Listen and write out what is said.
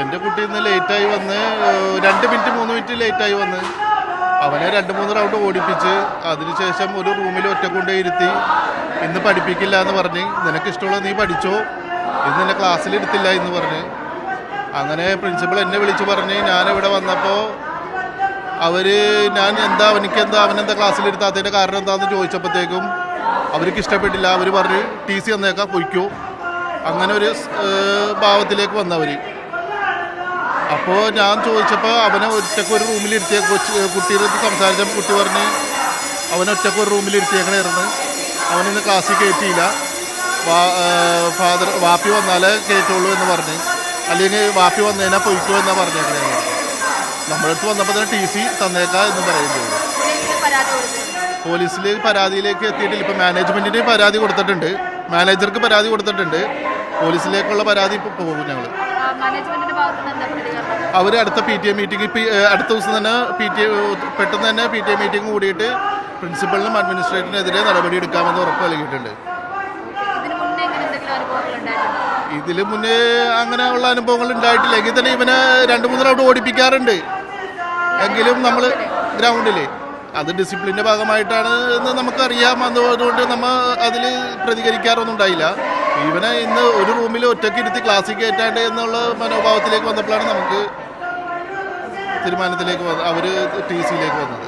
എൻ്റെ കുട്ടി ഇന്ന് ലേറ്റായി വന്ന് 2 മിനിറ്റ് 3 മിനിറ്റ് ലേറ്റായി വന്ന് അവനെ 2-3 റൗണ്ട് ഓടിപ്പിച്ച് അതിനുശേഷം ഒരു റൂമിൽ ഒറ്റ കൊണ്ടേ ഇരുത്തി ഇന്ന് പഠിപ്പിക്കില്ല എന്ന് പറഞ്ഞ് നിനക്കിഷ്ടമുള്ള നീ പഠിച്ചോ ഇന്ന് എന്നെ ക്ലാസ്സിലെടുത്തില്ല എന്ന് പറഞ്ഞ് അങ്ങനെ പ്രിൻസിപ്പൾ എന്നെ വിളിച്ച് പറഞ്ഞ് ഞാനിവിടെ വന്നപ്പോൾ അവനെന്താ ക്ലാസ്സിലിരുത്താത്തതിൻ്റെ കാരണം എന്താണെന്ന് ചോദിച്ചപ്പോഴത്തേക്കും അവർക്ക് ഇഷ്ടപ്പെട്ടില്ല. അവർ പറഞ്ഞ് TC തന്നേക്കാം പൊയ്ക്കോ അങ്ങനെ ഒരു ഭാവത്തിലേക്ക് വന്നവർ. അപ്പോൾ ഞാൻ ചോദിച്ചപ്പോൾ അവനെ ഒറ്റക്കൊരു റൂമിലിരുത്തിയ കുട്ടിയുടെ അടുത്ത് സംസാരിച്ചപ്പോൾ കുട്ടി പറഞ്ഞ് അവനൊറ്റക്കൊരു റൂമിലിരുത്തിയേക്കണായിരുന്നു, അവനിന്ന് ക്ലാസ്സിൽ കയറ്റിയില്ല, വാപ്പി വന്നാലേ കയറ്റുള്ളൂ എന്ന് പറഞ്ഞ്, അല്ലെങ്കിൽ വാപ്പി വന്നതിനാ പൊയ്ക്കോ എന്നാണ് പറഞ്ഞേക്കണേ. നമ്മുടെ അടുത്ത് വന്നപ്പോൾ തന്നെ TC തന്നേക്കാം എന്ന് പറയുന്നത്. പോലീസിൽ പരാതിയിലേക്ക് എത്തിയിട്ടില്ല. ഇപ്പം മാനേജ്മെൻറ്റിന് പരാതി കൊടുത്തിട്ടുണ്ട്, മാനേജർക്ക് പരാതി കൊടുത്തിട്ടുണ്ട്, പോലീസിലേക്കുള്ള പരാതി ഇപ്പോൾ പോകും ഞങ്ങൾ. അവർ അടുത്ത PTA മീറ്റിംഗ് അടുത്ത ദിവസം തന്നെ പെട്ടെന്ന് തന്നെ PTA മീറ്റിംഗ് കൂടിയിട്ട് പ്രിൻസിപ്പളിനും അഡ്മിനിസ്ട്രേറ്ററിനെതിരെ നടപടി എടുക്കാമെന്ന് ഉറപ്പ് നൽകിയിട്ടുണ്ട്. ഇതിൽ മുന്നേ അങ്ങനെയുള്ള അനുഭവങ്ങൾ ഉണ്ടായിട്ടില്ല. എങ്കിൽ തന്നെ ഇവനെ 2-3 റൗണ്ട് ഓടിപ്പിക്കാറുണ്ട്. എങ്കിലും നമ്മൾ ഗ്രൗണ്ടിൽ അത് ഡിസിപ്ലിൻ്റെ ഭാഗമായിട്ടാണ് എന്ന് നമുക്കറിയാം. അതുകൊണ്ട് നമ്മൾ അതിൽ പ്രതികരിക്കാറൊന്നും ഉണ്ടായില്ല. ഇവനെ ഇന്ന് ഒരു റൂമിൽ ഒറ്റയ്ക്ക് ഇരുത്തി ക്ലാസ്സിൽ കയറ്റാണ്ട് എന്നുള്ള മനോഭാവത്തിലേക്ക് വന്നപ്പോഴാണ് നമുക്ക് തീരുമാനത്തിലേക്ക് അവർ TCയിലേക്ക് വന്നത്.